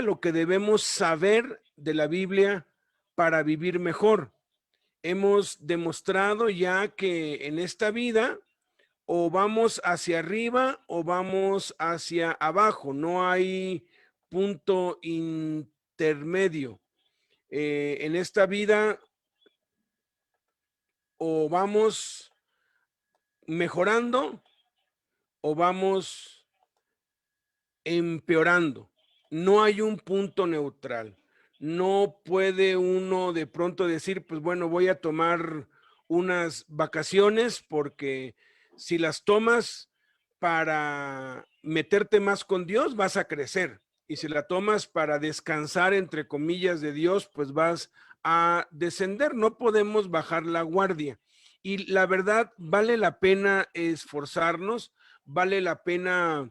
lo que debemos saber de la Biblia para vivir mejor. Hemos demostrado ya que en esta vida o vamos hacia arriba o vamos hacia abajo, no hay punto intermedio. En esta vida o vamos mejorando o vamos empeorando. No hay un punto neutral. No puede uno de pronto decir, pues bueno, voy a tomar unas vacaciones porque si las tomas para meterte más con Dios, vas a crecer. Y si la tomas para descansar, entre comillas, de Dios, pues vas a descender. No podemos bajar la guardia. Y la verdad, vale la pena esforzarnos, vale la pena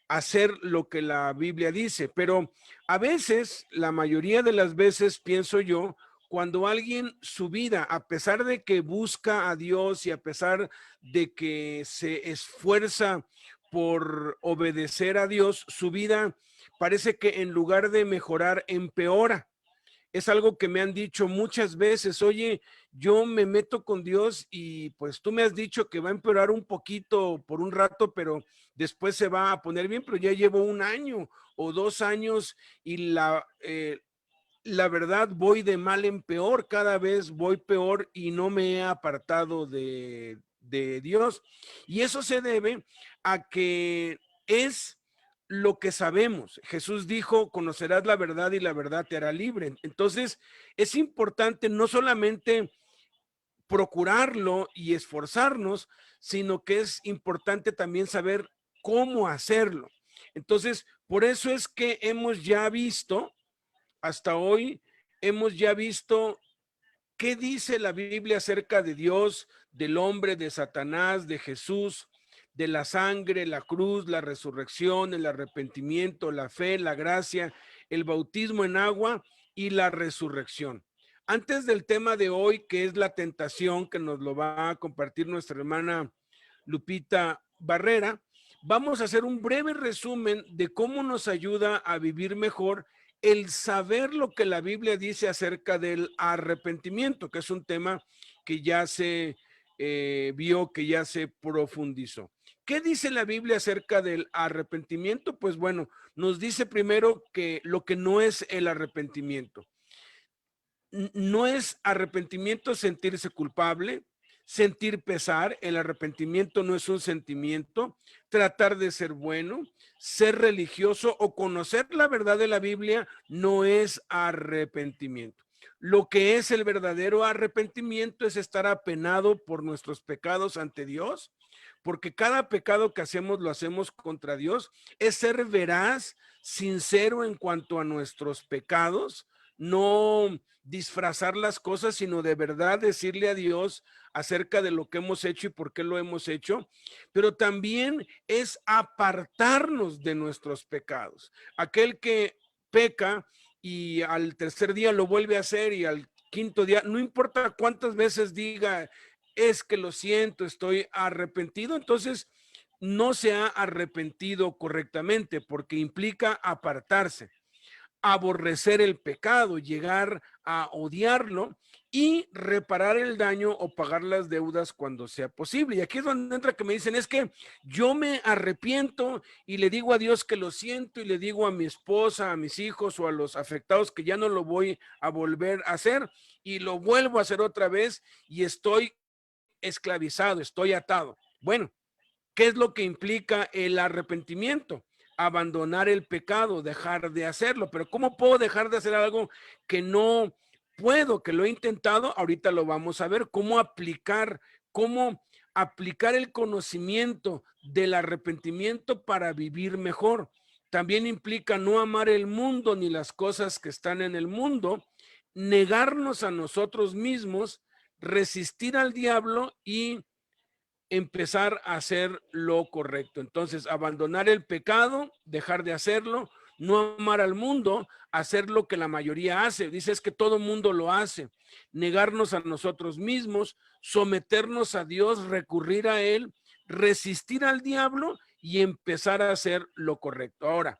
hacer lo que la Biblia dice, pero a veces, la mayoría de las veces, pienso yo, cuando alguien su vida, a pesar de que busca a Dios y a pesar de que se esfuerza por obedecer a Dios, su vida parece que en lugar de mejorar, empeora. Es algo que me han dicho muchas veces: oye, yo me meto con Dios y pues tú me has dicho que va a empeorar un poquito por un rato, pero después se va a poner bien, pero ya llevo 1 año o 2 años y la verdad voy de mal en peor, cada vez voy peor y no me he apartado de Dios. Y eso se debe a que es lo que sabemos. Jesús dijo, conocerás la verdad y la verdad te hará libre. Entonces, es importante no solamente procurarlo y esforzarnos, sino que es importante también saber cómo hacerlo. Entonces, por eso es que hemos ya visto, hasta hoy, hemos ya visto qué dice la Biblia acerca de Dios, del hombre, de Satanás, de Jesús, de la sangre, la cruz, la resurrección, el arrepentimiento, la fe, la gracia, el bautismo en agua y la resurrección. Antes del tema de hoy, que es la tentación, que nos lo va a compartir nuestra hermana Lupita Barrera, vamos a hacer un breve resumen de cómo nos ayuda a vivir mejor el saber lo que la Biblia dice acerca del arrepentimiento, que es un tema que ya se vio, que ya se profundizó. ¿Qué dice la Biblia acerca del arrepentimiento? Pues bueno, nos dice primero que lo que no es el arrepentimiento. No es arrepentimiento sentirse culpable, sentir pesar. El arrepentimiento no es un sentimiento. Tratar de ser bueno, ser religioso o conocer la verdad de la Biblia no es arrepentimiento. Lo que es el verdadero arrepentimiento es estar apenado por nuestros pecados ante Dios, porque cada pecado que hacemos lo hacemos contra Dios. Es ser veraz, sincero en cuanto a nuestros pecados, no disfrazar las cosas, sino de verdad decirle a Dios acerca de lo que hemos hecho y por qué lo hemos hecho, pero también es apartarnos de nuestros pecados. Aquel que peca y al tercer día lo vuelve a hacer y al quinto día, no importa cuántas veces diga, es que lo siento, estoy arrepentido, entonces no se ha arrepentido correctamente, porque implica apartarse, aborrecer el pecado, llegar a odiarlo y reparar el daño o pagar las deudas cuando sea posible. Y aquí es donde entra que me dicen, es que yo me arrepiento y le digo a Dios que lo siento y le digo a mi esposa, a mis hijos o a los afectados que ya no lo voy a volver a hacer y lo vuelvo a hacer otra vez y estoy esclavizado, estoy atado. Bueno, ¿qué es lo que implica el arrepentimiento? Abandonar el pecado, dejar de hacerlo. Pero ¿cómo puedo dejar de hacer algo que no puedo, que lo he intentado? Ahorita lo vamos a ver. Cómo aplicar el conocimiento del arrepentimiento para vivir mejor. También implica no amar el mundo ni las cosas que están en el mundo, negarnos a nosotros mismos, resistir al diablo y empezar a hacer lo correcto. Entonces, abandonar el pecado, dejar de hacerlo, no amar al mundo, hacer lo que la mayoría hace. Dice, es que todo mundo lo hace. Negarnos a nosotros mismos, someternos a Dios, recurrir a Él, resistir al diablo y empezar a hacer lo correcto. Ahora,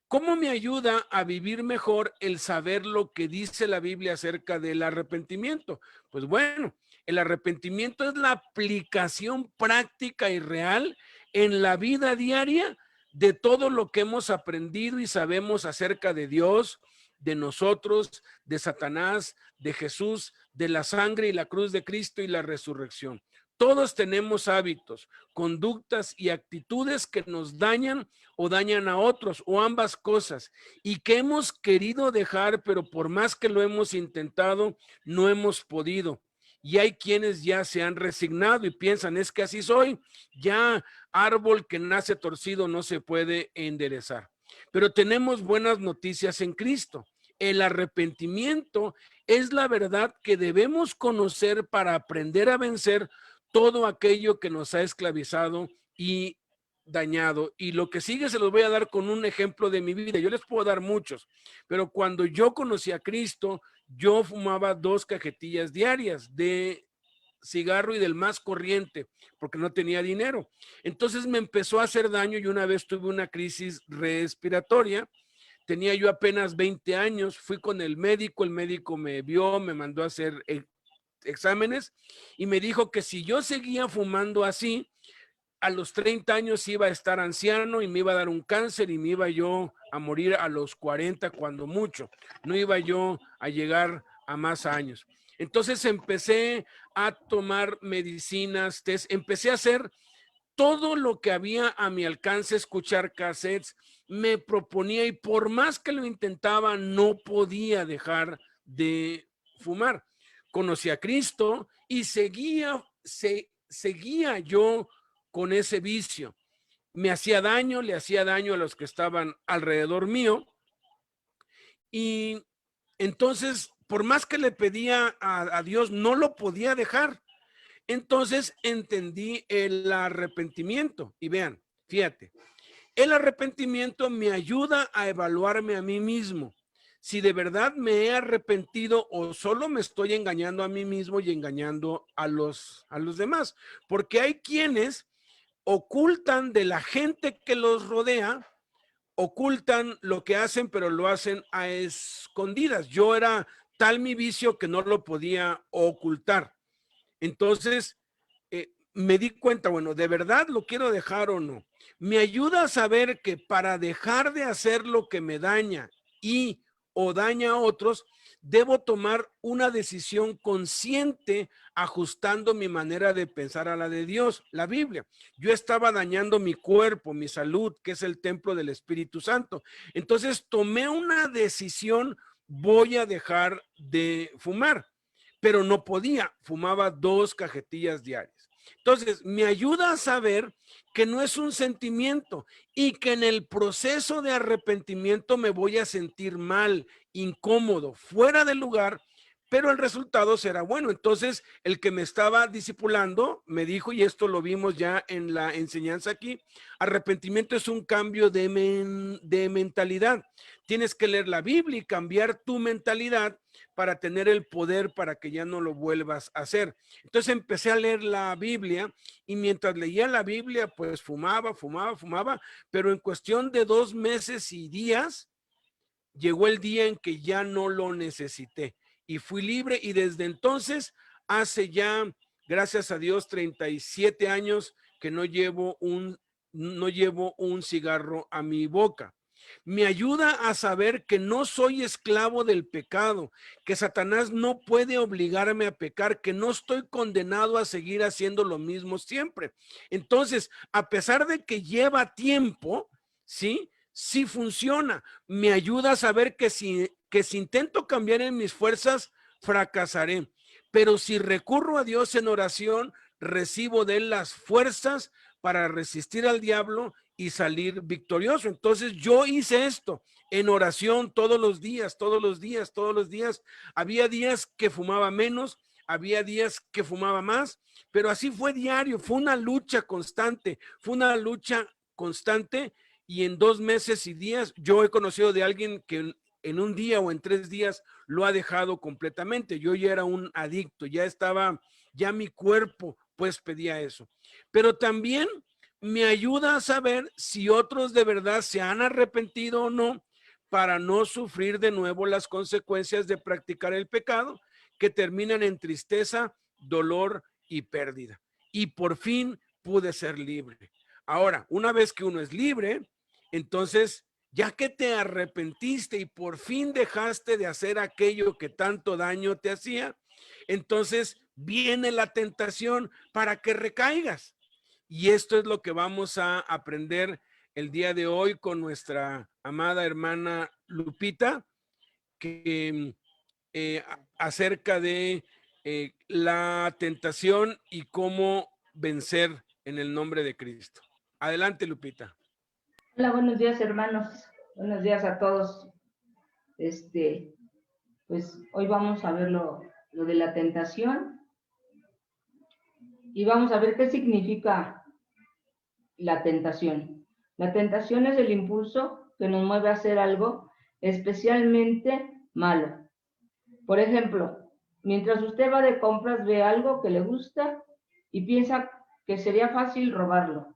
¿Cómo me ayuda a vivir mejor el saber lo que dice la Biblia acerca del arrepentimiento? Pues bueno, el arrepentimiento es la aplicación práctica y real en la vida diaria de todo lo que hemos aprendido y sabemos acerca de Dios, de nosotros, de Satanás, de Jesús, de la sangre y la cruz de Cristo y la resurrección. Todos tenemos hábitos, conductas y actitudes que nos dañan o dañan a otros, o ambas cosas, y que hemos querido dejar, pero por más que lo hemos intentado, no hemos podido. Y hay quienes ya se han resignado y piensan, es que así soy, ya árbol que nace torcido no se puede enderezar. Pero tenemos buenas noticias en Cristo. El arrepentimiento es la verdad que debemos conocer para aprender a vencer todo aquello que nos ha esclavizado y dañado. Y lo que sigue se los voy a dar con un ejemplo de mi vida. Yo les puedo dar muchos, pero cuando yo conocí a Cristo, yo fumaba 2 cajetillas diarias de cigarro y del más corriente, porque no tenía dinero. Entonces me empezó a hacer daño y una vez tuve una crisis respiratoria. Tenía yo apenas 20 años, fui con el médico me vio, me mandó a hacer exámenes y me dijo que si yo seguía fumando así, a los 30 años iba a estar anciano y me iba a dar un cáncer y me iba yo a morir a los 40 cuando mucho. No iba yo a llegar a más años. Entonces empecé a tomar medicinas, test, empecé a hacer todo lo que había a mi alcance, escuchar cassettes, me proponía y por más que lo intentaba, no podía dejar de fumar. Conocí a Cristo y seguía yo con ese vicio. Me hacía daño, le hacía daño a los que estaban alrededor mío. Y entonces, por más que le pedía a Dios, no lo podía dejar. Entonces entendí el arrepentimiento. Y vean, fíjate, el arrepentimiento me ayuda a evaluarme a mí mismo. Si de verdad me he arrepentido o solo me estoy engañando a mí mismo y engañando a los demás. Porque hay quienes ocultan de la gente que los rodea, ocultan lo que hacen, pero lo hacen a escondidas. Yo era tal mi vicio que no lo podía ocultar. Entonces, me di cuenta, bueno, ¿de verdad lo quiero dejar o no? Me ayuda a saber que para dejar de hacer lo que me daña y o daña a otros, debo tomar una decisión consciente ajustando mi manera de pensar a la de Dios, la Biblia. Yo estaba dañando mi cuerpo, mi salud, que es el templo del Espíritu Santo. Entonces tomé una decisión, voy a dejar de fumar, pero no podía, fumaba 2 cajetillas diarias. Entonces, me ayuda a saber que no es un sentimiento y que en el proceso de arrepentimiento me voy a sentir mal, incómodo, fuera del lugar, pero el resultado será bueno. Entonces, el que me estaba discipulando me dijo, y esto lo vimos ya en la enseñanza aquí, arrepentimiento es un cambio de mentalidad. Tienes que leer la Biblia y cambiar tu mentalidad para tener el poder para que ya no lo vuelvas a hacer. Entonces empecé a leer la Biblia y mientras leía la Biblia, pues fumaba, pero en cuestión de 2 meses y días, llegó el día en que ya no lo necesité y fui libre y desde entonces, hace ya, gracias a Dios, 37 años que no llevo un cigarro a mi boca. Me ayuda a saber que no soy esclavo del pecado, que Satanás no puede obligarme a pecar, que no estoy condenado a seguir haciendo lo mismo siempre. Entonces, a pesar de que lleva tiempo, ¿sí? Sí funciona. Me ayuda a saber que si intento cambiar en mis fuerzas, fracasaré. Pero si recurro a Dios en oración, recibo de él las fuerzas para resistir al diablo y salir victorioso. Entonces yo hice esto en oración todos los días. Había días que fumaba menos, había días que fumaba más, pero así fue diario, fue una lucha constante, y en 2 meses y días yo he conocido de alguien que en un día o en 3 días lo ha dejado completamente. Yo ya era un adicto, ya mi cuerpo pues pedía eso. Pero también me ayuda a saber si otros de verdad se han arrepentido o no, para no sufrir de nuevo las consecuencias de practicar el pecado, que terminan en tristeza, dolor y pérdida. Y por fin pude ser libre. Ahora, una vez que uno es libre, entonces, ya que te arrepentiste y por fin dejaste de hacer aquello que tanto daño te hacía, entonces viene la tentación para que recaigas. Y esto es lo que vamos a aprender el día de hoy con nuestra amada hermana Lupita, que acerca de la tentación y cómo vencer en el nombre de Cristo. Adelante, Lupita. Hola, buenos días, hermanos. Buenos días a todos. Pues hoy vamos a ver lo de la tentación y vamos a ver qué significa la tentación. La tentación es el impulso que nos mueve a hacer algo especialmente malo. Por ejemplo, mientras usted va de compras, ve algo que le gusta y piensa que sería fácil robarlo,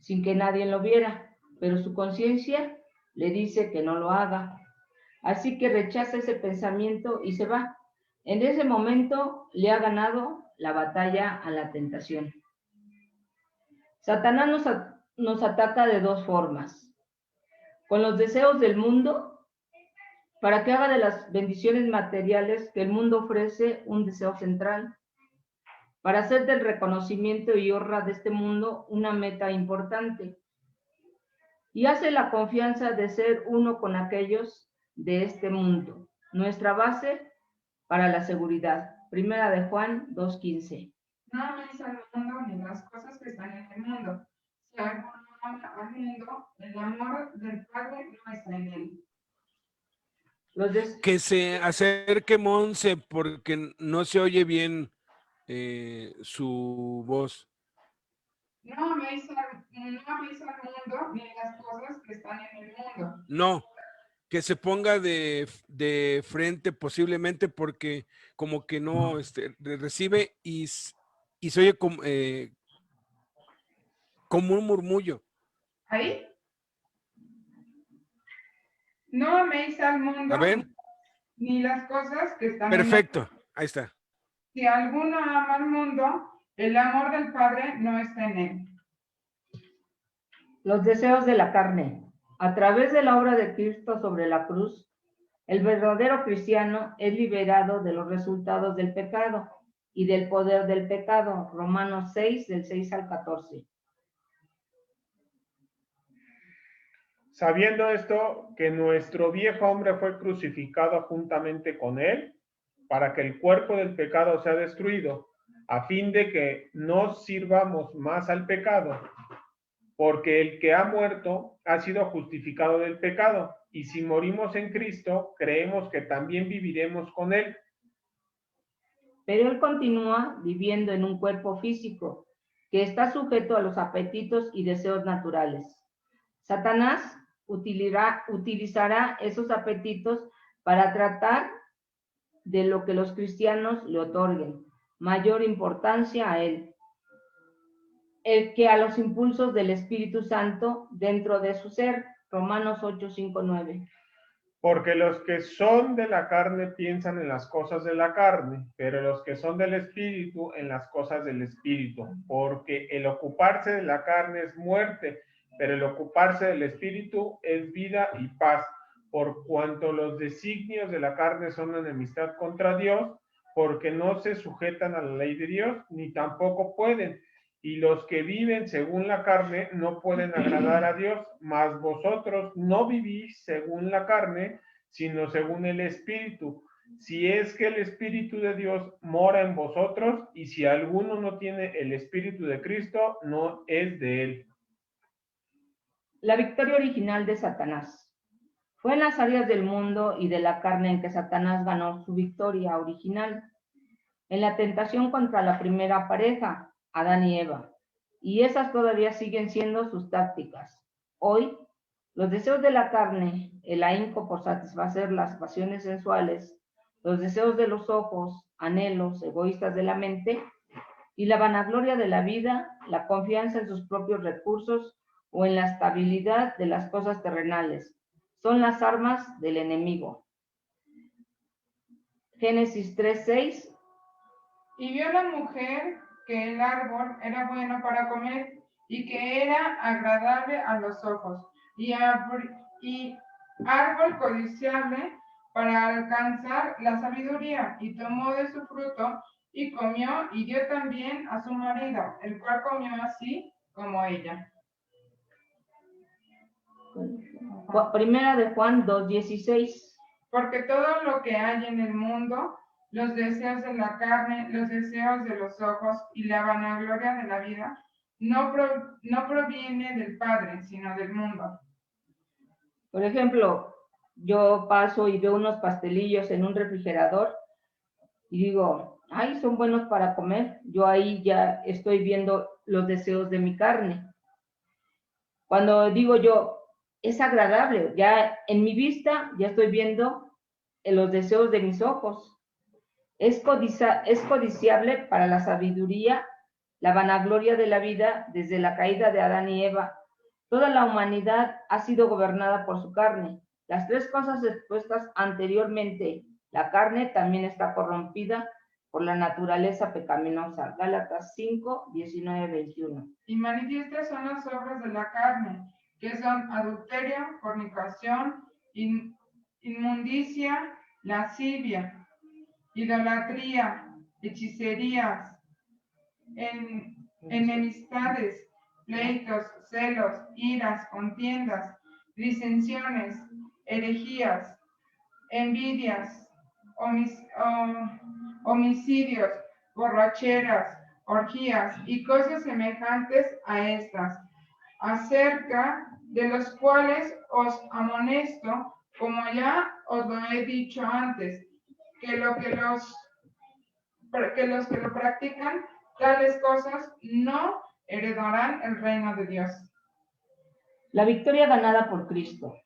sin que nadie lo viera, pero su conciencia le dice que no lo haga. Así que rechaza ese pensamiento y se va. En ese momento le ha ganado la batalla a la tentación. Satanás nos ataca de dos formas. Con los deseos del mundo, para que haga de las bendiciones materiales que el mundo ofrece un deseo central, para hacer del reconocimiento y honra de este mundo una meta importante. Y hace la confianza de ser uno con aquellos de este mundo, nuestra base para la seguridad. Primera de Juan 2:15. No améis al mundo ni las cosas que están en el mundo. Si alguno ama al mundo, el amor del Padre no está en él. Que se acerque Monse porque no se oye bien su voz. No améis al mundo ni las cosas que están en el mundo. No, que se ponga de frente posiblemente porque como que no recibe y se oye como un murmullo. ¿Ahí? No améis al mundo A ver, ni las cosas que están perfecto, en el mundo. ahí está. Si alguno ama al mundo, el amor del Padre no está en él. Los deseos de la carne. A través de la obra de Cristo sobre la cruz, el verdadero cristiano es liberado de los resultados del pecado y del poder del pecado. Romanos 6, del 6 al 14. Sabiendo esto, que nuestro viejo hombre fue crucificado juntamente con él, para que el cuerpo del pecado sea destruido, a fin de que no sirvamos más al pecado, porque el que ha muerto ha sido justificado del pecado, y si morimos en Cristo, creemos que también viviremos con él. Pero él continúa viviendo en un cuerpo físico que está sujeto a los apetitos y deseos naturales. Satanás utilizará esos apetitos para tratar de lo que los cristianos le otorguen mayor importancia a él, el que a los impulsos del Espíritu Santo dentro de su ser. Romanos 8, 5, 9. Porque los que son de la carne piensan en las cosas de la carne, pero los que son del Espíritu en las cosas del Espíritu. Porque el ocuparse de la carne es muerte, pero el ocuparse del Espíritu es vida y paz. Por cuanto los designios de la carne son enemistad contra Dios, porque no se sujetan a la ley de Dios, ni tampoco pueden. Y los que viven según la carne no pueden agradar a Dios, mas vosotros no vivís según la carne, sino según el Espíritu. Si es que el Espíritu de Dios mora en vosotros, y si alguno no tiene el Espíritu de Cristo, no es de él. La victoria original de Satanás. Fue en las áreas del mundo y de la carne en que Satanás ganó su victoria original. En la tentación contra la primera pareja, Adán y Eva. Y esas todavía siguen siendo sus tácticas. Hoy, los deseos de la carne, el ahínco por satisfacer las pasiones sensuales, los deseos de los ojos, anhelos egoístas de la mente y la vanagloria de la vida la confianza en sus propios recursos o en la estabilidad de las cosas terrenales. Son las armas del enemigo. Génesis 3:6. Y vio la mujer que el árbol era bueno para comer y que era agradable a los ojos y árbol codiciable para alcanzar la sabiduría, y tomó de su fruto y comió y dio también a su marido, el cual comió así como ella. Primera de Juan 2:16. Porque todo lo que hay en el mundo, los deseos de la carne, los deseos de los ojos y la vanagloria de la vida, no proviene del Padre, sino del mundo. Por ejemplo, yo paso y veo unos pastelillos en un refrigerador y digo, ay, son buenos para comer. Yo ahí ya estoy viendo los deseos de mi carne. Cuando digo yo, es agradable, ya en mi vista ya estoy viendo los deseos de mis ojos. Es codiciable para la sabiduría, la vanagloria de la vida desde la caída de Adán y Eva. Toda la humanidad ha sido gobernada por su carne. Las tres cosas expuestas anteriormente, la carne también está corrompida por la naturaleza pecaminosa. Gálatas 5, 19, 21. Y manifiestas son las obras de la carne, que son adulterio, fornicación, inmundicia, lascivia, idolatría, hechicerías, enemistades, pleitos, celos, iras, contiendas, disensiones, herejías, envidias, homicidios, borracheras, orgías y cosas semejantes a estas, acerca de los cuales os amonesto, como ya os lo he dicho antes, que los que lo practican tales cosas no heredarán el reino de Dios. La victoria ganada por Cristo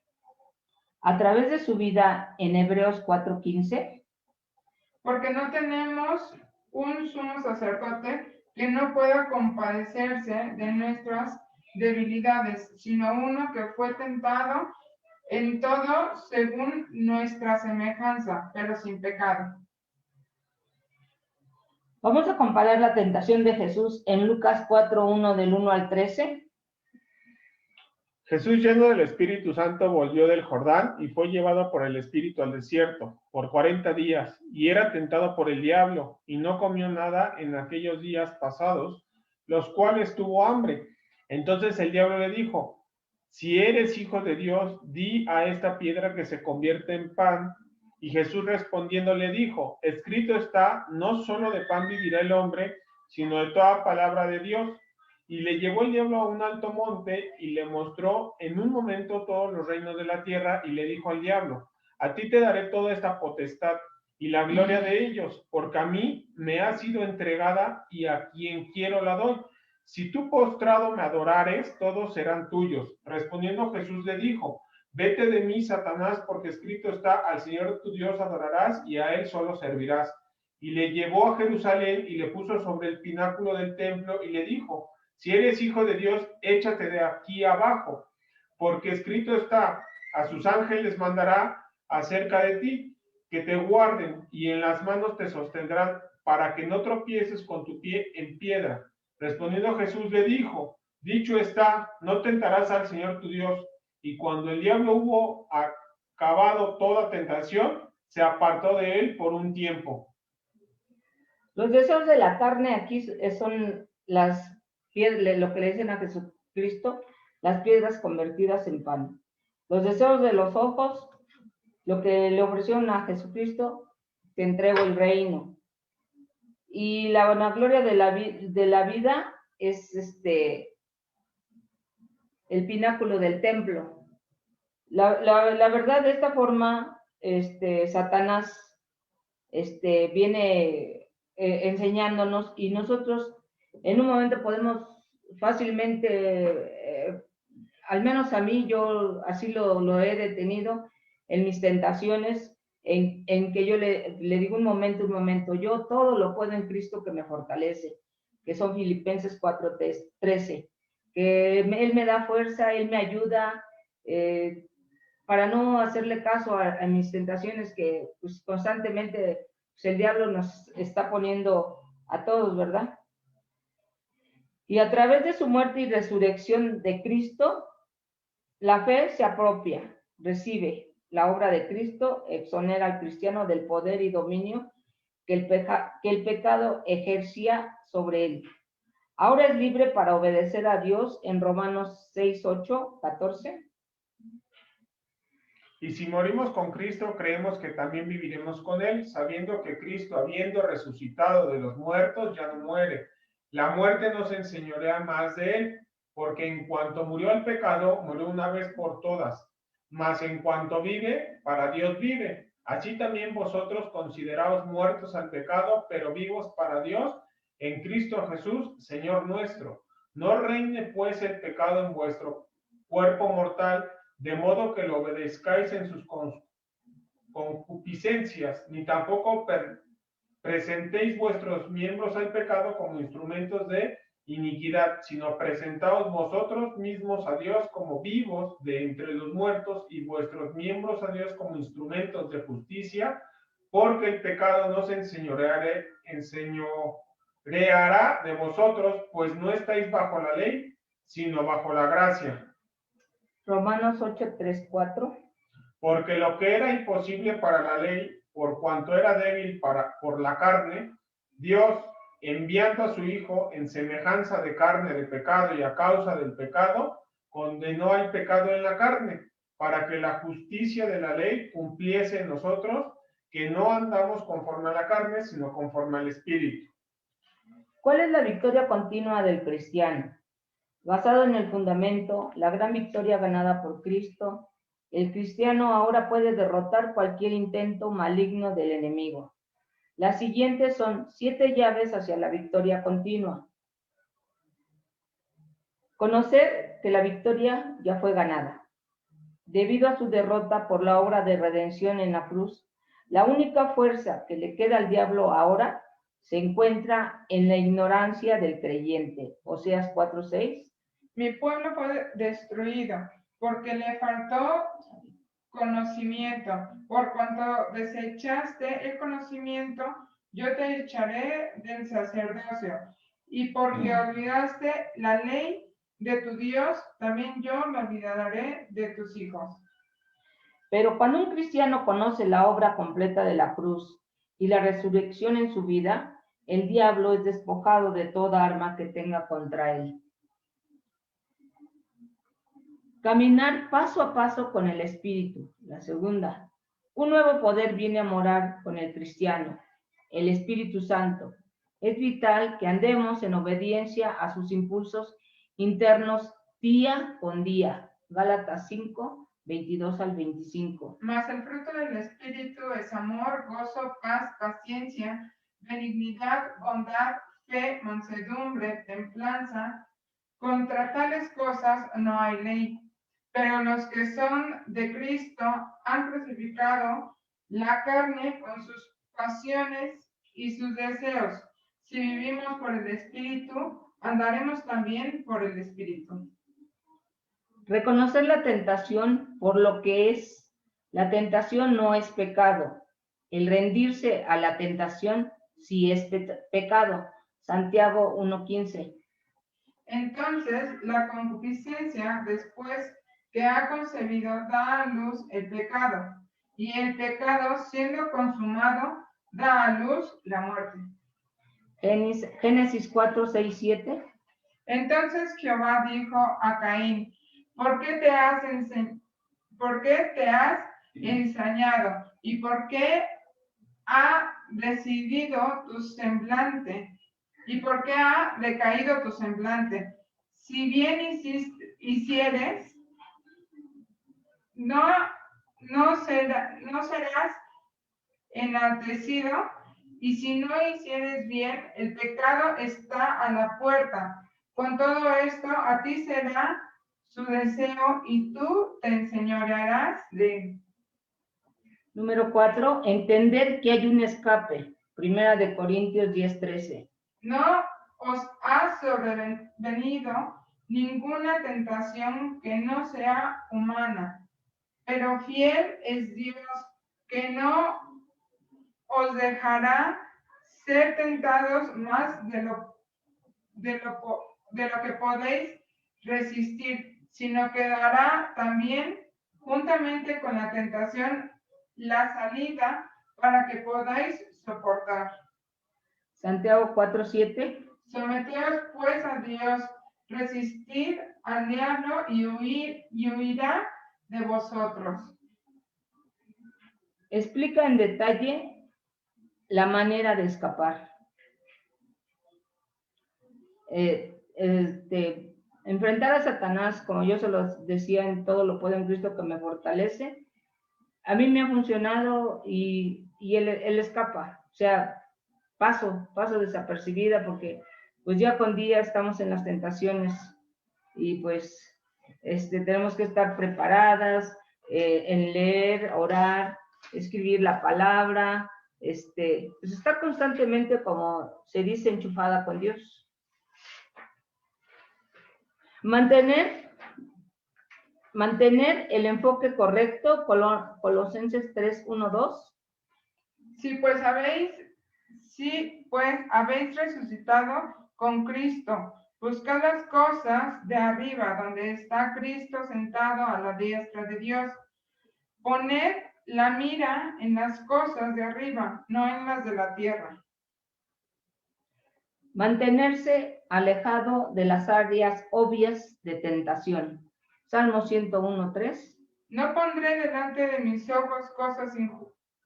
a través de su vida en Hebreos 4:15. Porque no tenemos un sumo sacerdote que no pueda compadecerse de nuestras debilidades, sino uno que fue tentado en todo según nuestra semejanza, pero sin pecado. Vamos a comparar la tentación de Jesús en Lucas 4:1 del 1 al 13. Jesús, lleno del Espíritu Santo, volvió del Jordán y fue llevado por el Espíritu al desierto por 40 días, y era tentado por el diablo, y no comió nada en aquellos días pasados, los cuales tuvo hambre. Entonces el diablo le dijo: si eres hijo de Dios, di a esta piedra que se convierte en pan. Y Jesús respondiendo le dijo: escrito está, no solo de pan vivirá el hombre, sino de toda palabra de Dios. Y le llevó el diablo a un alto monte y le mostró en un momento todos los reinos de la tierra, y le dijo al diablo: a ti te daré toda esta potestad y la gloria de ellos, porque a mí me ha sido entregada y a quien quiero la doy. Si tú postrado me adorares, todos serán tuyos. Respondiendo Jesús le dijo: vete de mí, Satanás, porque escrito está, al Señor tu Dios adorarás y a él solo servirás. Y le llevó a Jerusalén y le puso sobre el pináculo del templo y le dijo: si eres hijo de Dios, échate de aquí abajo, porque escrito está, a sus ángeles mandará acerca de ti, que te guarden, y en las manos te sostendrán, para que no tropieces con tu pie en piedra. Respondiendo Jesús le dijo: dicho está, no tentarás al Señor tu Dios. Y cuando el diablo hubo acabado toda tentación, se apartó de él por un tiempo. Los deseos de la carne aquí son las piedras, lo que le dicen a Jesucristo, las piedras convertidas en pan. Los deseos de los ojos, lo que le ofrecieron a Jesucristo, te entrego el reino. Y la vanagloria de la vida es el pináculo del templo. La verdad, de esta forma, Satanás viene enseñándonos, y nosotros en un momento podemos fácilmente, al menos a mí, yo así lo he detenido en mis tentaciones, en que yo le digo un momento, yo todo lo puedo en Cristo que me fortalece. que son Filipenses 4:13, que Él me da fuerza, Él me ayuda, para no hacerle caso a mis tentaciones que pues, constantemente pues, el diablo nos está poniendo a todos, ¿verdad? Y a través de su muerte y resurrección de Cristo, la fe se apropia, recibe la obra de Cristo, exonera al cristiano del poder y dominio que el pecado ejercía sobre él. Ahora es libre para obedecer a Dios en Romanos 6:8-14. Y si morimos con Cristo, creemos que también viviremos con Él, sabiendo que Cristo, habiendo resucitado de los muertos, ya no muere. La muerte no se enseñorea más de Él, porque en cuanto murió el pecado, murió una vez por todas. Mas en cuanto vive, para Dios vive. Así también vosotros consideraos muertos al pecado, pero vivos para Dios, en Cristo Jesús, Señor nuestro. No reine pues el pecado en vuestro cuerpo mortal, de modo que lo obedezcáis en sus concupiscencias, ni tampoco presentéis vuestros miembros al pecado como instrumentos de iniquidad, sino presentaos vosotros mismos a Dios como vivos de entre los muertos y vuestros miembros a Dios como instrumentos de justicia, porque el pecado no se enseñoreará de vosotros, pues no estáis bajo la ley, sino bajo la gracia. Romanos 8:3-4. Porque lo que era imposible para la ley, por cuanto era débil por la carne, Dios, enviando a su Hijo en semejanza de carne de pecado y a causa del pecado, condenó al pecado en la carne, para que la justicia de la ley cumpliese en nosotros, que no andamos conforme a la carne, sino conforme al Espíritu. ¿Cuál es la victoria continua del cristiano? Basado en el fundamento, la gran victoria ganada por Cristo, el cristiano ahora puede derrotar cualquier intento maligno del enemigo. Las siguientes son 7 llaves hacia la victoria continua. Conocer que la victoria ya fue ganada. Debido a su derrota por la obra de redención en la cruz, la única fuerza que le queda al diablo ahora se encuentra en la ignorancia del creyente. Oseas 4:6. Mi pueblo fue destruido porque le faltó conocimiento. Por cuanto desechaste el conocimiento, yo te echaré del sacerdocio. Y porque olvidaste la ley de tu Dios, también yo me olvidaré de tus hijos. Pero cuando un cristiano conoce la obra completa de la cruz y la resurrección en su vida, el diablo es despojado de toda arma que tenga contra él. Caminar paso a paso con el Espíritu. La segunda. Un nuevo poder viene a morar con el cristiano, el Espíritu Santo. Es vital que andemos en obediencia a sus impulsos internos día con día. Gálatas 5:22-25. Mas el fruto del Espíritu es amor, gozo, paz, paciencia, benignidad, bondad, fe, mansedumbre, templanza. Contra tales cosas no hay ley. Pero los que son de Cristo han crucificado la carne con sus pasiones y sus deseos. Si vivimos por el Espíritu, andaremos también por el Espíritu. Reconocer la tentación por lo que es. La tentación no es pecado. El rendirse a la tentación sí es pecado. Santiago 1:15. Entonces, la concupiscencia, después que ha concebido, da a luz el pecado, y el pecado, siendo consumado, da a luz la muerte. Génesis 4:6-7. Entonces Jehová dijo a Caín: ¿Por qué te has ensañado? ¿Y por qué ha decidido tu semblante? ¿Y por qué ha decaído tu semblante? Si bien hicieres, no serás enaltecido, y si no hicieres bien, el pecado está a la puerta. Con todo esto, a ti será su deseo, y tú te enseñorearás de él. Número 4, entender que hay un escape. Primera de Corintios 10:13. No os ha sobrevenido ninguna tentación que no sea humana, pero fiel es Dios, que no os dejará ser tentados más de lo que podéis resistir, sino que dará también, juntamente con la tentación, la salida para que podáis soportar. Santiago 4:7. Someteos pues a Dios, resistid al diablo y huirá de vosotros. Explica en detalle la manera de escapar. Enfrentar a Satanás, como yo se los decía en Todo lo puedo en Cristo que me fortalece, a mí me ha funcionado y él escapa. O sea, paso desapercibida porque pues ya con día estamos en las tentaciones y pues tenemos que estar preparadas en leer, orar, escribir la palabra, pues estar constantemente, como se dice, enchufada con Dios. Mantener el enfoque correcto, Colosenses 3:1-2. Si pues habéis resucitado con Cristo, buscad las cosas de arriba, donde está Cristo sentado a la diestra de Dios. Poned la mira en las cosas de arriba, no en las de la tierra. Mantenerse alejado de las áreas obvias de tentación. Salmo 101:3. No pondré delante de mis ojos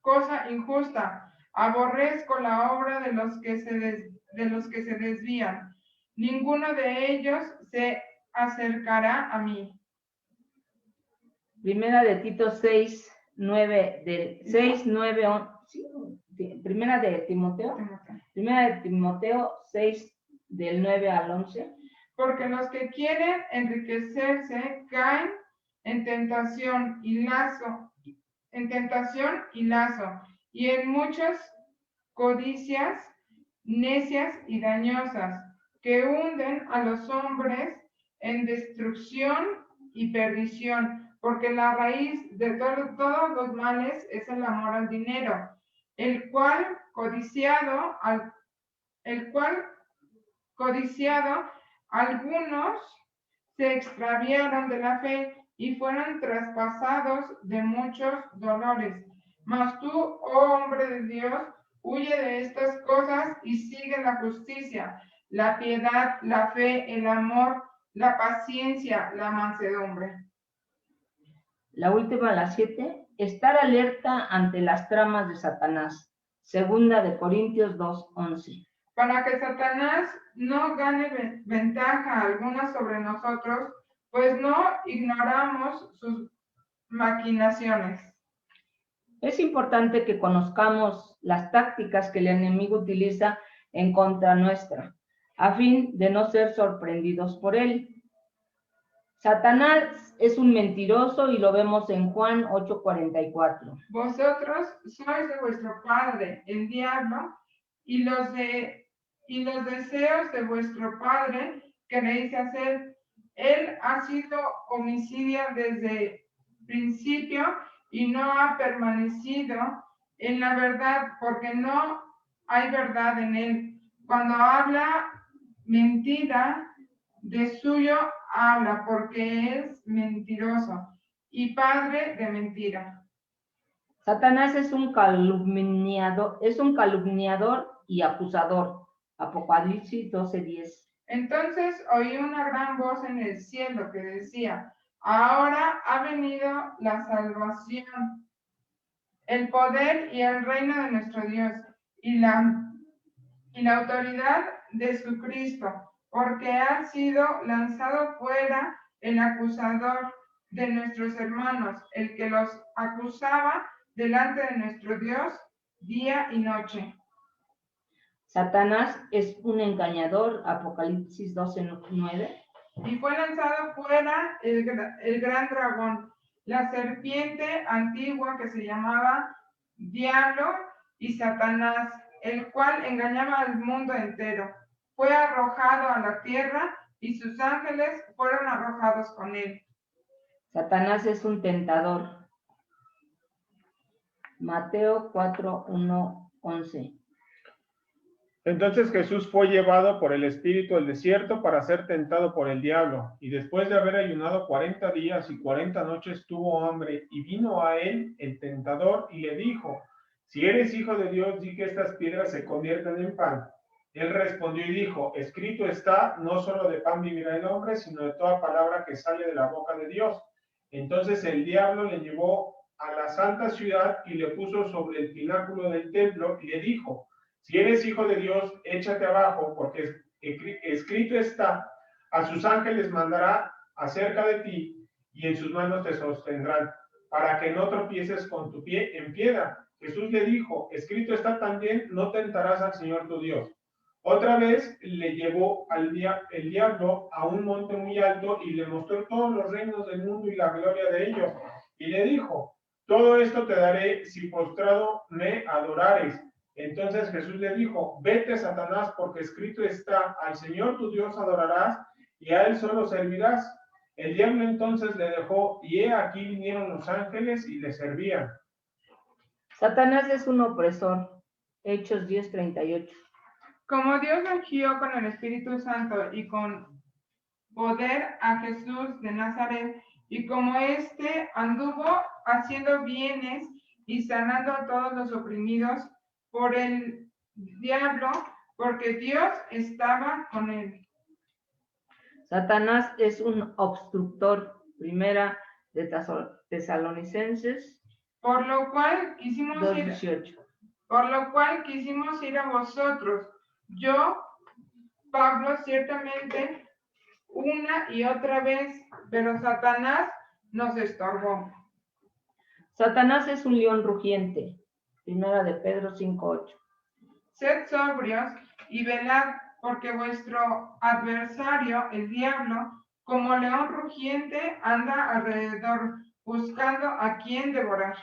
cosa injusta. Aborrezco la obra de los que se desvían. Ninguno de ellos se acercará a mí. Primera de Tito 6:9 del 6:9. Primera de Timoteo 6 del 9 al 11. Porque los que quieren enriquecerse caen en tentación y lazo, y en muchas codicias necias y dañosas, que hunden a los hombres en destrucción y perdición, porque la raíz de todos los males es el amor al dinero, el cual codiciado algunos se extraviaron de la fe y fueron traspasados de muchos dolores. Mas tú, oh hombre de Dios, huye de estas cosas y sigue la justicia, la piedad, la fe, el amor, la paciencia, la mansedumbre. La última, la 7, estar alerta ante las tramas de Satanás. Segunda de Corintios 2:11. Para que Satanás no gane ventaja alguna sobre nosotros, pues no ignoramos sus maquinaciones. Es importante que conozcamos las tácticas que el enemigo utiliza en contra nuestra, a fin de no ser sorprendidos por él. Satanás es un mentiroso y lo vemos en Juan 8:44. Vosotros sois de vuestro padre, el diablo, y los deseos de vuestro padre queréis hacer. Él ha sido homicida desde principio y no ha permanecido en la verdad, porque no hay verdad en él. Cuando habla mentira, de suyo habla, porque es mentiroso y padre de mentira. Satanás es un calumniador y acusador. Apocalipsis 12:10. Entonces oí una gran voz en el cielo que decía: ahora ha venido la salvación, el poder y el reino de nuestro Dios y la autoridad de su Cristo, porque ha sido lanzado fuera el acusador de nuestros hermanos, el que los acusaba delante de nuestro Dios día y noche. Satanás es un engañador, Apocalipsis 12:9. Y fue lanzado fuera el gran dragón, la serpiente antigua que se llamaba Diablo y Satanás, el cual engañaba al mundo entero. fue arrojado a la tierra y sus ángeles fueron arrojados con él. Satanás es un tentador. Mateo 4, 1, 11. Entonces Jesús fue llevado por el Espíritu al desierto para ser tentado por el diablo, y después de haber ayunado 40 días y 40 noches tuvo hambre, y vino a él el tentador y le dijo: si eres hijo de Dios, di que estas piedras se conviertan en pan. Él respondió y dijo: escrito está, no solo de pan vivirá el hombre, sino de toda palabra que sale de la boca de Dios. Entonces el diablo le llevó a la santa ciudad y le puso sobre el pináculo del templo y le dijo: si eres hijo de Dios, échate abajo, porque escrito está, a sus ángeles mandará acerca de ti, y en sus manos te sostendrán, para que no tropieces con tu pie en piedra. Jesús le dijo: escrito está también, no tentarás al Señor tu Dios. Otra vez le llevó el diablo a un monte muy alto y le mostró todos los reinos del mundo y la gloria de ellos. Y le dijo: todo esto te daré si postrado me adorares. Entonces Jesús le dijo: vete, Satanás, porque escrito está, al Señor tu Dios adorarás y a él solo servirás. El diablo entonces le dejó, y he aquí vinieron los ángeles y le servían. Satanás es un opresor. Hechos 10:38. Como Dios ungió con el Espíritu Santo y con poder a Jesús de Nazaret, y como éste anduvo haciendo bienes y sanando a todos los oprimidos por el diablo, porque Dios estaba con él. Satanás es un obstructor. Primera de Tesalonicenses Por lo cual quisimos ir 2:18. a vosotros, yo, Pablo, ciertamente una y otra vez, pero Satanás nos estorbó. Satanás es un león rugiente. Primera de Pedro 5:8. Sed sobrios y velad, porque vuestro adversario, el diablo, como león rugiente, anda alrededor, buscando a quien devorar.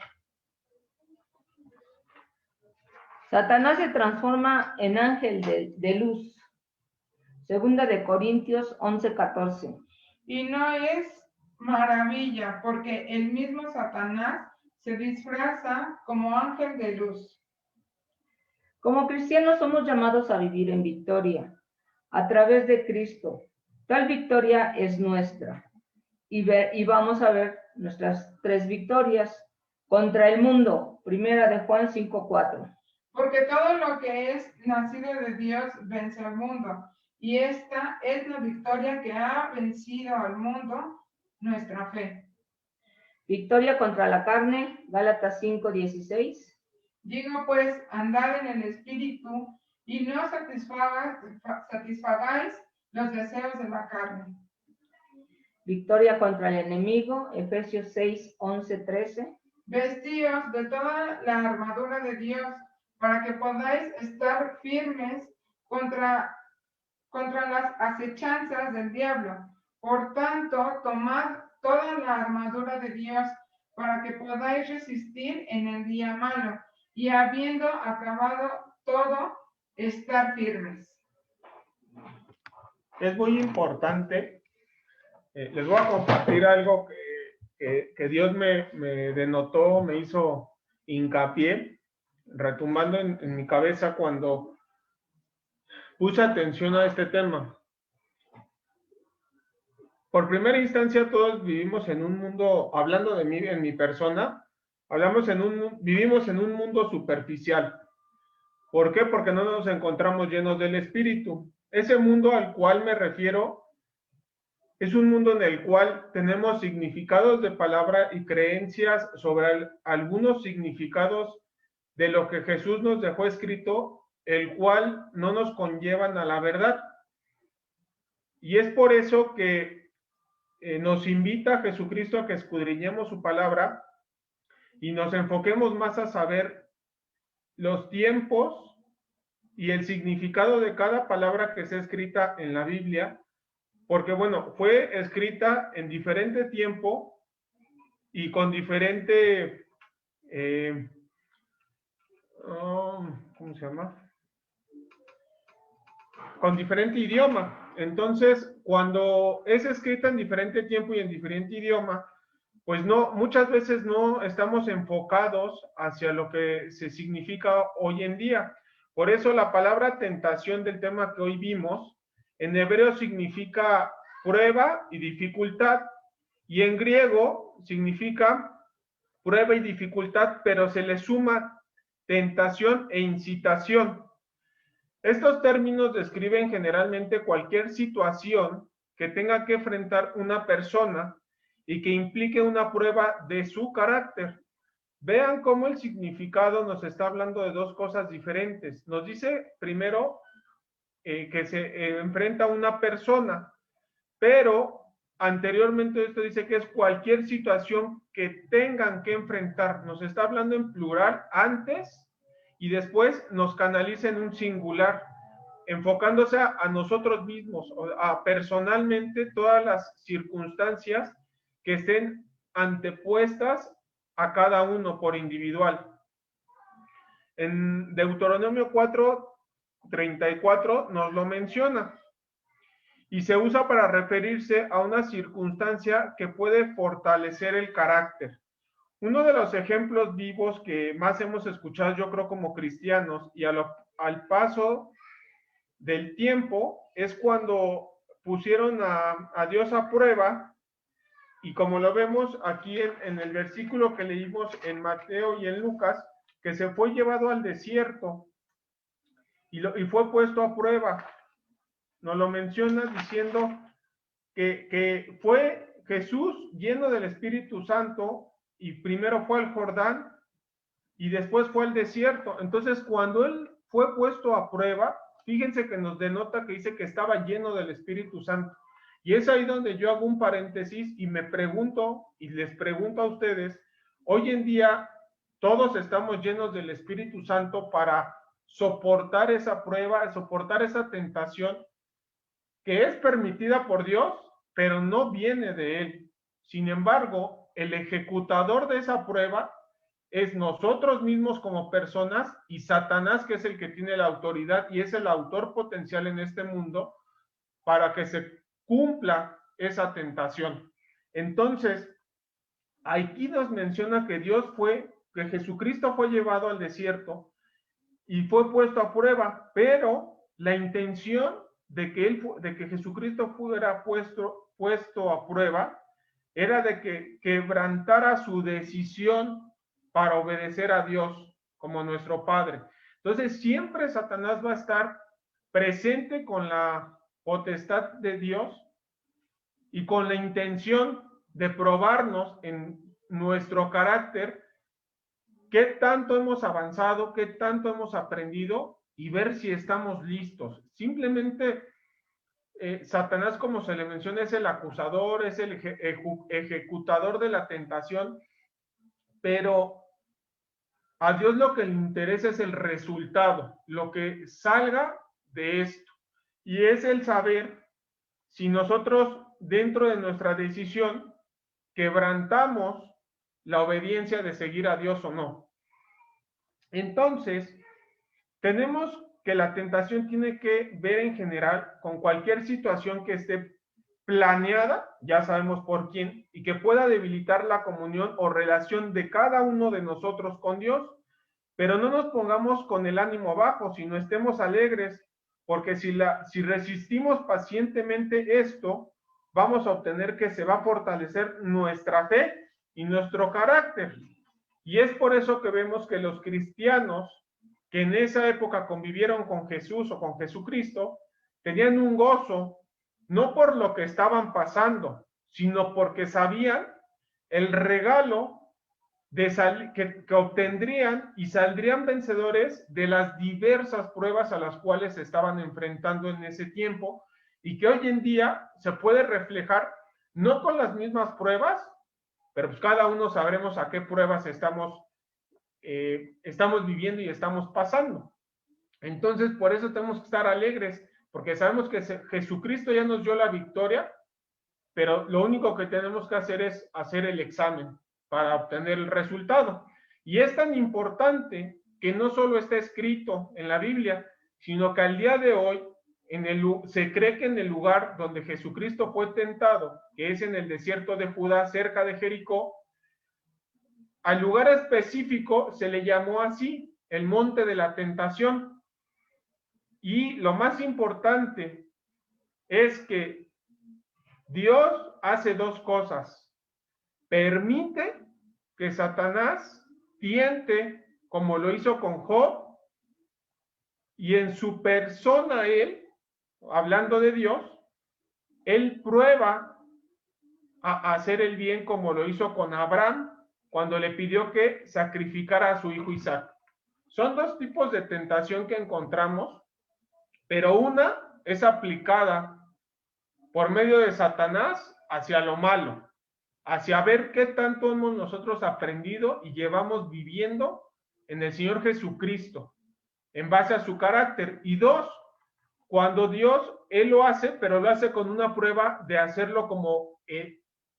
Satanás se transforma en ángel de luz. Segunda de Corintios 11:14. Y no es maravilla, porque el mismo Satanás se disfraza como ángel de luz. Como cristianos somos llamados a vivir en victoria a través de Cristo. Tal victoria es nuestra. Y vamos a ver nuestras 3 victorias contra el mundo. Primera de Juan 5:4. Porque todo lo que es nacido de Dios vence al mundo. Y esta es la victoria que ha vencido al mundo, nuestra fe. Victoria contra la carne, Gálatas 5:16. Digo pues, andad en el Espíritu y no satisfagáis los deseos de la carne. Victoria contra el enemigo, Efesios 6:11-13. Vestíos de toda la armadura de Dios, para que podáis estar firmes contra las acechanzas del diablo. Por tanto, tomad toda la armadura de Dios, para que podáis resistir en el día malo, y habiendo acabado todo, estar firmes. Es muy importante. Les voy a compartir algo que Dios me denotó, me hizo hincapié, retumbando en mi cabeza cuando puse atención a este tema. Por primera instancia, todos vivimos en un mundo, hablando de mí, en mi persona, vivimos en un mundo superficial. ¿Por qué? Porque no nos encontramos llenos del Espíritu. Ese mundo al cual me refiero es un mundo en el cual tenemos significados de palabra y creencias sobre algunos significados de lo que Jesús nos dejó escrito, el cual no nos conllevan a la verdad. Y es por eso que nos invita a Jesucristo a que escudriñemos su palabra y nos enfoquemos más a saber los tiempos y el significado de cada palabra que sea escrita en la Biblia, porque bueno, fue escrita en diferente tiempo y con diferente, ¿cómo se llama? con diferente idioma. Entonces, cuando es escrita en diferente tiempo y en diferente idioma, pues no, muchas veces no estamos enfocados hacia lo que se significa hoy en día. Por eso la palabra tentación del tema que hoy vimos, en hebreo significa prueba y dificultad, y en griego significa prueba y dificultad, pero se le suma tentación e incitación. Estos términos describen generalmente cualquier situación que tenga que enfrentar una persona y que implique una prueba de su carácter. Vean cómo el significado nos está hablando de dos cosas diferentes. Nos dice primero que se enfrenta a una persona, pero anteriormente esto dice que es cualquier situación que tengan que enfrentar. Nos está hablando en plural antes y después nos canaliza en un singular, enfocándose a nosotros mismos, a personalmente todas las circunstancias que estén antepuestas a cada uno por individual. En Deuteronomio 4:34 nos lo menciona y se usa para referirse a una circunstancia que puede fortalecer el carácter. Uno de los ejemplos vivos que más hemos escuchado, yo creo, como cristianos, y al paso del tiempo, es cuando pusieron a Dios a prueba. Y como lo vemos aquí en el versículo que leímos en Mateo y en Lucas, que se fue llevado al desierto y fue puesto a prueba. Nos lo menciona diciendo que fue Jesús lleno del Espíritu Santo y primero fue al Jordán y después fue al desierto. Entonces, cuando él fue puesto a prueba, fíjense que nos denota que dice que estaba lleno del Espíritu Santo. Y es ahí donde yo hago un paréntesis y me pregunto, y les pregunto a ustedes, hoy en día todos estamos llenos del Espíritu Santo para soportar esa prueba, soportar esa tentación que es permitida por Dios, pero no viene de Él. Sin embargo, el ejecutador de esa prueba es nosotros mismos como personas y Satanás, que es el que tiene la autoridad y es el autor potencial en este mundo para que se cumpla esa tentación. Entonces, aquí nos menciona que que Jesucristo fue llevado al desierto y fue puesto a prueba, pero la intención de que Jesucristo fuera puesto a prueba era de que quebrantara su decisión para obedecer a Dios como nuestro Padre. Entonces, siempre Satanás va a estar presente con la potestad de Dios y con la intención de probarnos en nuestro carácter qué tanto hemos avanzado, qué tanto hemos aprendido y ver si estamos listos. Simplemente Satanás, como se le menciona, es el acusador, es el ejecutador de la tentación, pero a Dios lo que le interesa es el resultado, lo que salga de esto. Y es el saber si nosotros, dentro de nuestra decisión, quebrantamos la obediencia de seguir a Dios o no. Entonces, tenemos que la tentación tiene que ver en general con cualquier situación que esté planeada, ya sabemos por quién, y que pueda debilitar la comunión o relación de cada uno de nosotros con Dios. Pero no nos pongamos con el ánimo bajo, sino estemos alegres, porque si resistimos pacientemente esto, vamos a obtener que se va a fortalecer nuestra fe y nuestro carácter. Y es por eso que vemos que los cristianos que en esa época convivieron con Jesús o con Jesucristo, tenían un gozo, no por lo que estaban pasando, sino porque sabían el regalo que obtendrían y saldrían vencedores de las diversas pruebas a las cuales se estaban enfrentando en ese tiempo y que hoy en día se puede reflejar no con las mismas pruebas, pero pues cada uno sabremos a qué pruebas estamos viviendo y estamos pasando. Entonces, por eso tenemos que estar alegres, porque sabemos que Jesucristo ya nos dio la victoria, pero lo único que tenemos que hacer es hacer el examen para obtener el resultado. Y es tan importante que no solo está escrito en la Biblia, sino que al día de hoy se cree que en el lugar donde Jesucristo fue tentado, que es en el desierto de Judá, cerca de Jericó, al lugar específico se le llamó así, el monte de la tentación. Y lo más importante es que Dios hace dos cosas. Permite que Satanás tiente, como lo hizo con Job, y en su persona él, hablando de Dios, él prueba a hacer el bien como lo hizo con Abraham cuando le pidió que sacrificara a su hijo Isaac. Son dos tipos de tentación que encontramos, pero una es aplicada por medio de Satanás hacia lo malo, hacia ver qué tanto hemos nosotros aprendido y llevamos viviendo en el Señor Jesucristo, en base a su carácter. Y dos, cuando Dios, Él lo hace, pero lo hace con una prueba de hacerlo como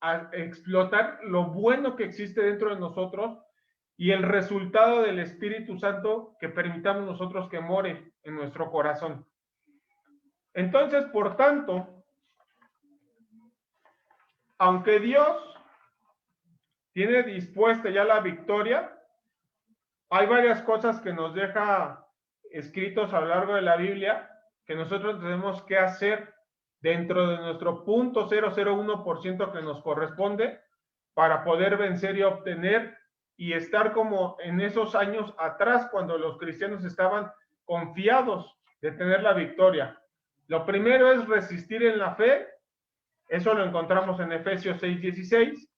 a explotar lo bueno que existe dentro de nosotros y el resultado del Espíritu Santo que permitamos nosotros que more en nuestro corazón. Entonces, por tanto, aunque Dios tiene dispuesta ya la victoria, hay varias cosas que nos deja escritos a lo largo de la Biblia que nosotros tenemos que hacer dentro de nuestro 0.001% que nos corresponde para poder vencer y obtener y estar como en esos años atrás cuando los cristianos estaban confiados de tener la victoria. Lo primero es resistir en la fe, eso lo encontramos en Efesios 6:16.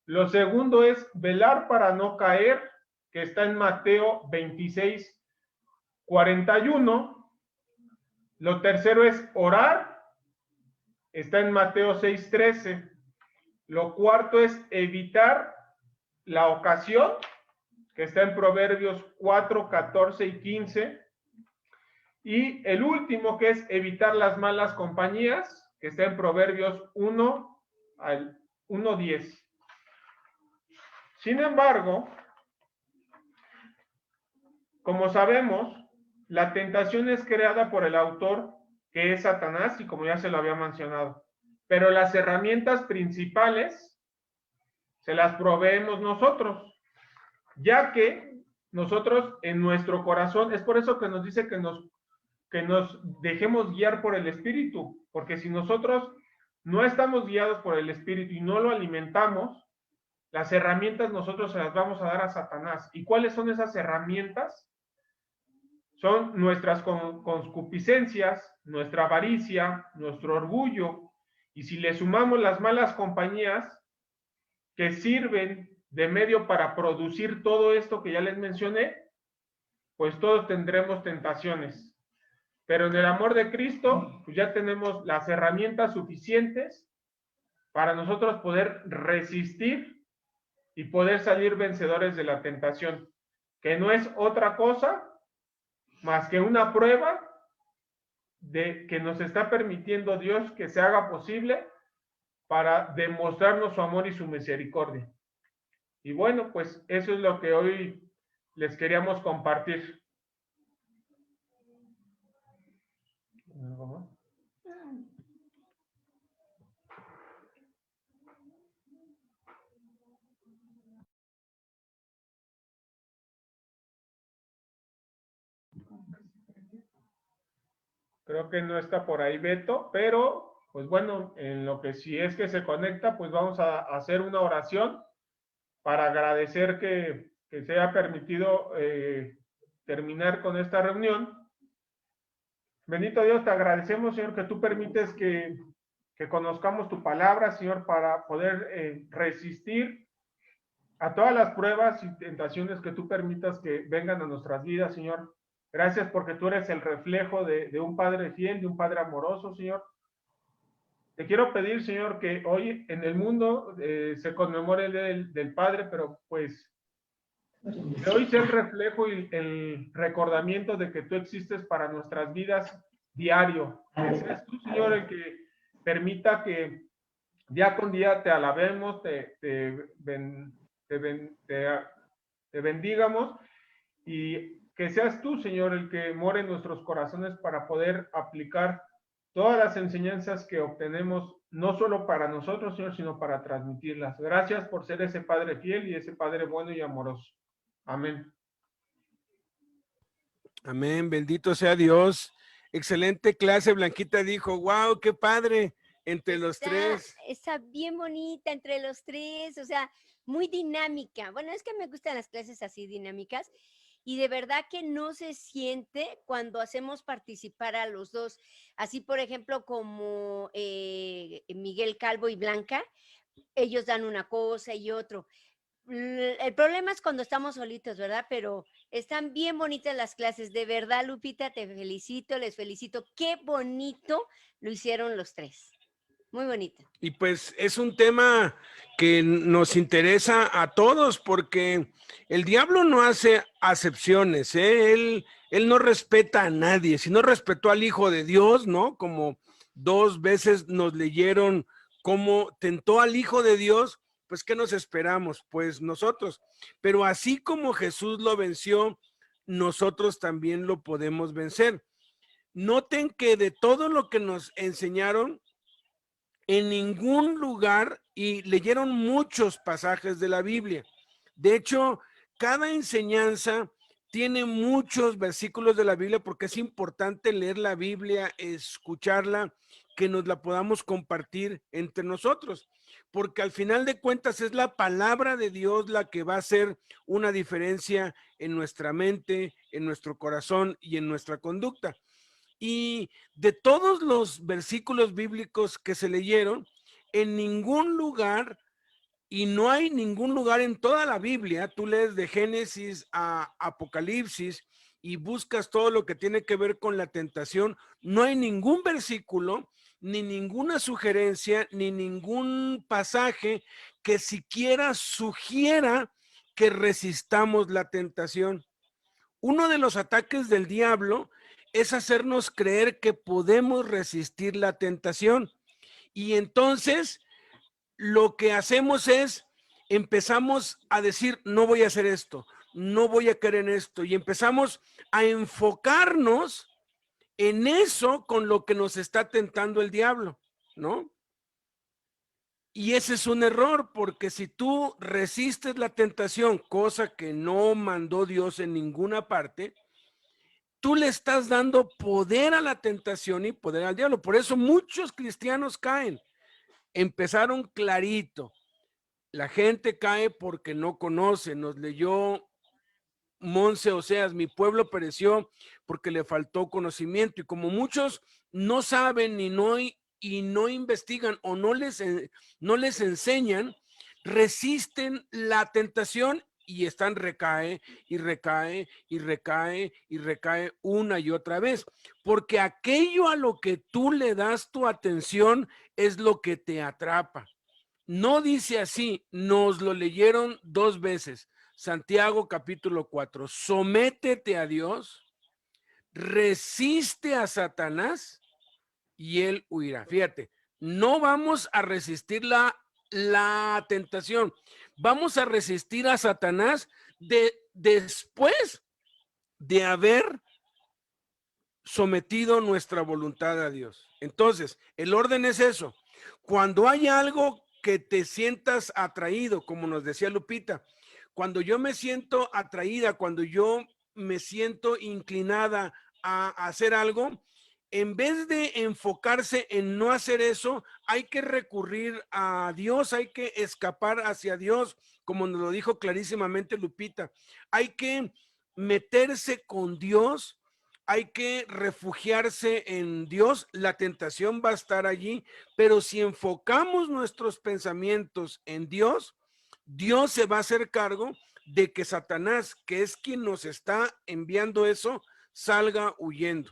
Lo segundo es velar para no caer, que está en Mateo 26:41. Lo tercero es orar, está en Mateo 6:13. Lo cuarto es evitar la ocasión, que está en Proverbios 4:14 y 15. Y el último, que es evitar las malas compañías, que está en Proverbios 1:10. Sin embargo, como sabemos, la tentación es creada por el autor, que es Satanás, y como ya se lo había mencionado. Pero las herramientas principales se las proveemos nosotros, ya que nosotros en nuestro corazón, es por eso que nos dice que nos dejemos guiar por el Espíritu, porque si nosotros no estamos guiados por el Espíritu y no lo alimentamos, las herramientas nosotros se las vamos a dar a Satanás. ¿Y cuáles son esas herramientas? Son nuestras concupiscencias, nuestra avaricia, nuestro orgullo, y si le sumamos las malas compañías que sirven de medio para producir todo esto que ya les mencioné, pues todos tendremos tentaciones. Pero en el amor de Cristo, pues ya tenemos las herramientas suficientes para nosotros poder resistir y poder salir vencedores de la tentación, que no es otra cosa más que una prueba de que nos está permitiendo Dios que se haga posible para demostrarnos su amor y su misericordia. Y bueno, pues eso es lo que hoy les queríamos compartir. Creo que no está por ahí Beto, pero pues bueno, en lo que si es que se conecta, pues vamos a hacer una oración para agradecer que se haya permitido terminar con esta reunión. Bendito Dios, te agradecemos, Señor, que tú permites que conozcamos tu palabra, Señor, para poder resistir a todas las pruebas y tentaciones que tú permitas que vengan a nuestras vidas, Señor. Gracias porque tú eres el reflejo de un Padre fiel, de un Padre amoroso, Señor. Te quiero pedir, Señor, que hoy en el mundo se conmemore el Día del Padre, pero pues que hoy sea el reflejo y el recordamiento de que tú existes para nuestras vidas diario. Que seas tú, Señor, el que permita que día con día te alabemos, te bendigamos, y que seas tú, Señor, el que more en nuestros corazones para poder aplicar todas las enseñanzas que obtenemos, no solo para nosotros, Señor, sino para transmitirlas. Gracias por ser ese Padre fiel y ese Padre bueno y amoroso. Amén. Amén, bendito sea Dios. Excelente clase, Blanquita dijo, wow, qué padre, entre los tres. Está bien bonita entre los tres, o sea, muy dinámica. Bueno, es que me gustan las clases así dinámicas y de verdad que no se siente cuando hacemos participar a los dos. Así, por ejemplo, como Miguel Calvo y Blanca, ellos dan una cosa y otro. El problema es cuando estamos solitos, ¿verdad? Pero están bien bonitas las clases. De verdad, Lupita, te felicito, les felicito. Qué bonito lo hicieron los tres. Muy bonito. Y pues es un tema que nos interesa a todos porque el diablo no hace acepciones, ¿eh? Él no respeta a nadie. Si no respetó al Hijo de Dios, ¿no? Como 2 veces nos leyeron cómo tentó al Hijo de Dios, pues ¿qué nos esperamos? Pues nosotros. Pero así como Jesús lo venció, nosotros también lo podemos vencer. Noten que de todo lo que nos enseñaron, en ningún lugar, y leyeron muchos pasajes de la Biblia. De hecho, cada enseñanza tiene muchos versículos de la Biblia porque es importante leer la Biblia, escucharla, que nos la podamos compartir entre nosotros, porque al final de cuentas es la palabra de Dios la que va a hacer una diferencia en nuestra mente, en nuestro corazón y en nuestra conducta. Y de todos los versículos bíblicos que se leyeron, en ningún lugar, y no hay ningún lugar en toda la Biblia, tú lees de Génesis a Apocalipsis y buscas todo lo que tiene que ver con la tentación, no hay ningún versículo, ni ninguna sugerencia, ni ningún pasaje que siquiera sugiera que resistamos la tentación. Uno de los ataques del diablo es hacernos creer que podemos resistir la tentación. Y entonces lo que hacemos es, empezamos a decir, no voy a hacer esto, no voy a caer en esto. Y empezamos a enfocarnos en eso con lo que nos está tentando el diablo, ¿no? Y ese es un error, porque si tú resistes la tentación, cosa que no mandó Dios en ninguna parte, tú le estás dando poder a la tentación y poder al diablo. Por eso muchos cristianos caen. Empezaron clarito. La gente cae porque no conoce. Nos leyó Monse Oseas, mi pueblo pereció porque le faltó conocimiento. Y como muchos no saben y no investigan o no les enseñan, resisten la tentación y están recae y recae y recae y recae una y otra vez, porque aquello a lo que tú le das tu atención es lo que te atrapa. No dice así, nos lo leyeron 2 veces. Santiago capítulo 4, sométete a Dios, resiste a Satanás y él huirá. Fíjate, no vamos a resistir la tentación, vamos a resistir a Satanás después de haber sometido nuestra voluntad a Dios. Entonces, el orden es eso. Cuando hay algo que te sientas atraído, como nos decía Lupita, cuando yo me siento atraída, cuando yo me siento inclinada a hacer algo, en vez de enfocarse en no hacer eso, hay que recurrir a Dios, hay que escapar hacia Dios, como nos lo dijo clarísimamente Lupita. Hay que meterse con Dios, hay que refugiarse en Dios. La tentación va a estar allí, pero si enfocamos nuestros pensamientos en Dios, Dios se va a hacer cargo de que Satanás, que es quien nos está enviando eso, salga huyendo.